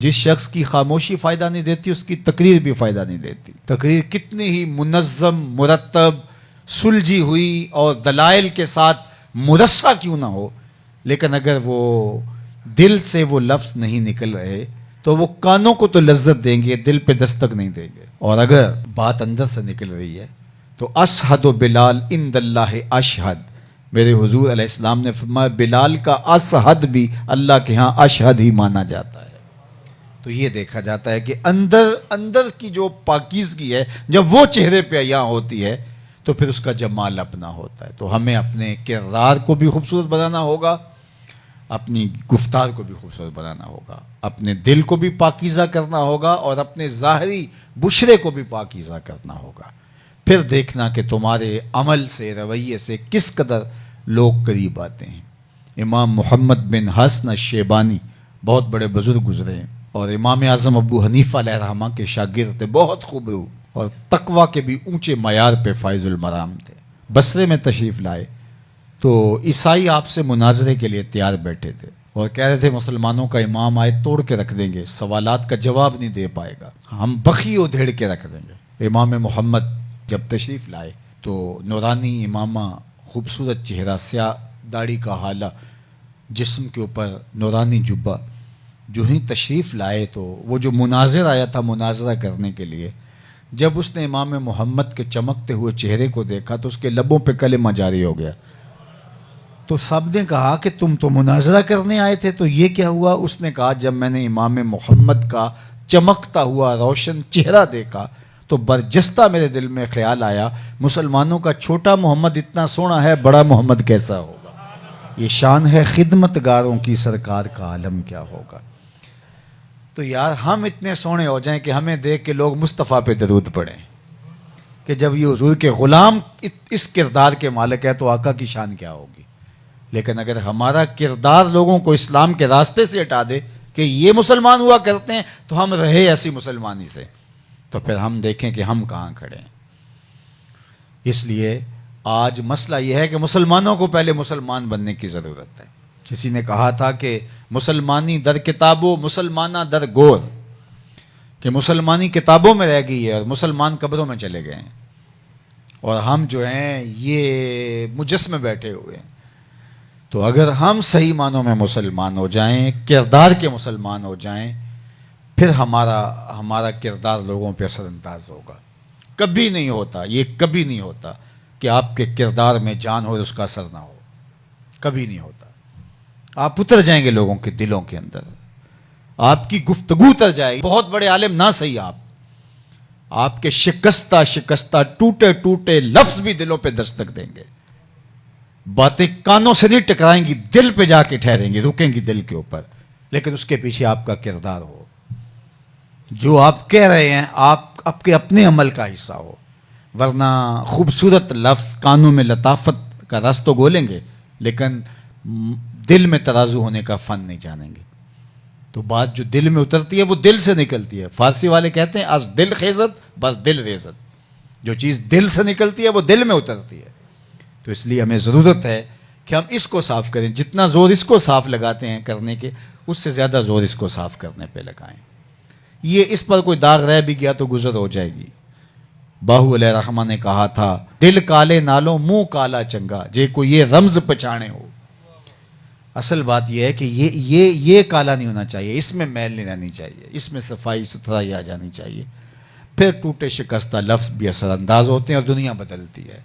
جس شخص کی خاموشی فائدہ نہیں دیتی اس کی تقریر بھی فائدہ نہیں دیتی. تقریر کتنی ہی منظم، مرتب، سلجھی ہوئی اور دلائل کے ساتھ مرصع کیوں نہ ہو، لیکن اگر وہ دل سے وہ لفظ نہیں نکل رہے تو وہ کانوں کو تو لذت دیں گے، دل پہ دستک نہیں دیں گے. اور اگر بات اندر سے نکل رہی ہے تو اشہد و بلال عند اللہ اشہد، میرے حضور علیہ السلام نے فرمایا بلال کا اشہد بھی اللہ کے ہاں اشہد ہی مانا جاتا ہے. تو یہ دیکھا جاتا ہے کہ اندر کی جو پاکیزگی ہے جب وہ چہرے پہ عیاں ہوتی ہے تو پھر اس کا جمال اپنا ہوتا ہے. تو ہمیں اپنے کردار کو بھی خوبصورت بنانا ہوگا، اپنی گفتار کو بھی خوبصورت بنانا ہوگا، اپنے دل کو بھی پاکیزہ کرنا ہوگا اور اپنے ظاہری بشرے کو بھی پاکیزہ کرنا ہوگا. پھر دیکھنا کہ تمہارے عمل سے، رویے سے کس قدر لوگ قریب آتے ہیں. امام محمد بن حسن الشیبانی بہت بڑے بزرگ گزرے ہیں اور امام اعظم ابو حنیفہ علیہ الرحمہ کے شاگرد تھے، بہت خوب رو اور تقویٰ کے بھی اونچے معیار پہ فائز المرام تھے. بصرے میں تشریف لائے تو عیسائی آپ سے مناظرے کے لیے تیار بیٹھے تھے اور کہہ رہے تھے مسلمانوں کا امام آئے توڑ کے رکھ دیں گے، سوالات کا جواب نہیں دے پائے گا، ہم بخی و دھیڑ کے رکھ دیں گے. امام محمد جب تشریف لائے تو نورانی امامہ، خوبصورت چہرہ، سیاہ داڑھی کا حالہ، جسم کے اوپر نورانی جبہ. جو ہی تشریف لائے تو وہ جو مناظر آیا تھا مناظرہ کرنے کے لیے، جب اس نے امام محمد کے چمکتے ہوئے چہرے کو دیکھا تو اس کے لبوں پہ کلمہ جاری ہو گیا. تو سب نے کہا کہ تم تو مناظرہ کرنے آئے تھے، تو یہ کیا ہوا؟ اس نے کہا جب میں نے امام محمد کا چمکتا ہوا روشن چہرہ دیکھا تو برجستہ میرے دل میں خیال آیا مسلمانوں کا چھوٹا محمد اتنا سونا ہے، بڑا محمد کیسا ہوگا. یہ شان ہے خدمتگاروں کی، سرکار کا عالم کیا ہوگا. تو یار ہم اتنے سونے ہو جائیں کہ ہمیں دیکھ کے لوگ مصطفیٰ پہ درود پڑھیں کہ جب یہ حضور کے غلام اس کردار کے مالک ہے تو آقا کی شان کیا ہوگی. لیکن اگر ہمارا کردار لوگوں کو اسلام کے راستے سے ہٹا دے کہ یہ مسلمان ہوا کرتے ہیں تو ہم رہے ایسی مسلمانی سے، تو پھر ہم دیکھیں کہ ہم کہاں کھڑے ہیں. اس لیے آج مسئلہ یہ ہے کہ مسلمانوں کو پہلے مسلمان بننے کی ضرورت ہے. کسی نے کہا تھا کہ مسلمانی در کتابوں مسلمانہ در گور، کہ مسلمانی کتابوں میں رہ گئی ہے اور مسلمان قبروں میں چلے گئے ہیں، اور ہم جو ہیں یہ مجسمے بیٹھے ہوئے ہیں. تو اگر ہم صحیح معنوں میں مسلمان ہو جائیں، کردار کے مسلمان ہو جائیں، پھر ہمارا کردار لوگوں پہ اثر انداز ہوگا. کبھی نہیں ہوتا، یہ کبھی نہیں ہوتا کہ آپ کے کردار میں جان ہو اور اس کا اثر نہ ہو. کبھی نہیں ہوتا. آپ اتر جائیں گے لوگوں کے دلوں کے اندر، آپ کی گفتگو اتر جائے گی. بہت بڑے عالم نہ صحیح، آپ کے شکستہ ٹوٹے لفظ بھی دلوں پہ دستک دیں گے. باتیں کانوں سے نہیں ٹکرائیں گی، دل پہ جا کے ٹھہریں گی، رکیں گی دل کے اوپر. لیکن اس کے پیچھے آپ کا کردار ہو، جو آپ کہہ رہے ہیں آپ کے اپنے عمل کا حصہ ہو. ورنہ خوبصورت لفظ کانوں میں لطافت کا رس تو گولیں گے لیکن دل میں ترازو ہونے کا فن نہیں جانیں گے. تو بات جو دل میں اترتی ہے وہ دل سے نکلتی ہے. فارسی والے کہتے ہیں از دل خیزت بس دل ریزت. جو چیز دل سے نکلتی ہے وہ دل میں اترتی ہے. تو اس لیے ہمیں ضرورت ہے کہ ہم اس کو صاف کریں. جتنا زور اس کو صاف لگاتے ہیں کرنے کے، اس سے زیادہ زور اس کو صاف کرنے پہ لگائیں. یہ اس پر کوئی داغ رہ بھی گیا تو گزر ہو جائے گی. باہو علیہ رحمہ نے کہا تھا دل کالے نالوں منہ کالا چنگا، جے کو یہ رمز پچھانے ہو. اصل بات یہ ہے کہ یہ کالا نہیں ہونا چاہیے، اس میں میل نہیں رہنی چاہیے، اس میں صفائی ستھرائی آ جانی چاہیے. پھر ٹوٹے شکستہ لفظ بھی اثر انداز ہوتے ہیں اور دنیا بدلتی ہے.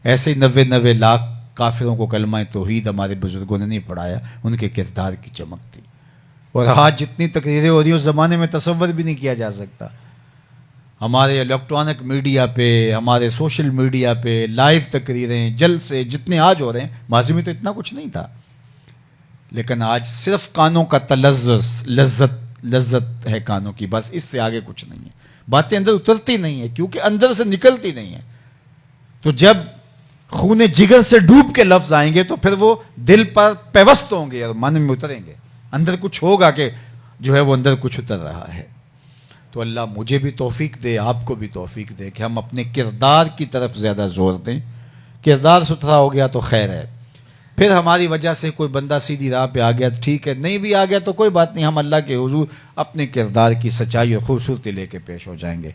ایسے ہی 90 لاکھ کافروں کو کلمہ توحید ہمارے بزرگوں نے نہیں پڑھایا، ان کے کردار کی چمک تھی. اور آج جتنی تقریریں ہو رہی ہیں اس زمانے میں تصور بھی نہیں کیا جا سکتا. ہمارے الیکٹرانک میڈیا پہ، ہمارے سوشل میڈیا پہ لائیو تقریریں، جلسے جتنے آج ہو رہے ہیں، ماضی میں تو اتنا کچھ نہیں تھا. لیکن آج صرف کانوں کا تلذذ، لذت ہے کانوں کی، بس اس سے آگے کچھ نہیں ہے. باتیں اندر اترتی نہیں ہیں کیونکہ اندر سے نکلتی نہیں ہیں. تو جب خون جگر سے ڈوب کے لفظ آئیں گے تو پھر وہ دل پر پیوست ہوں گے اور من میں اتریں گے. اندر کچھ ہوگا کہ جو ہے وہ اندر کچھ اتر رہا ہے. تو اللہ مجھے بھی توفیق دے، آپ کو بھی توفیق دے کہ ہم اپنے کردار کی طرف زیادہ زور دیں. کردار ستھرا ہو گیا تو خیر ہے، پھر ہماری وجہ سے کوئی بندہ سیدھی راہ پہ آ گیا ٹھیک ہے، نہیں بھی آ گیا تو کوئی بات نہیں، ہم اللہ کے حضور اپنے کردار کی سچائی اور خوبصورتی لے کے پیش ہو جائیں گے.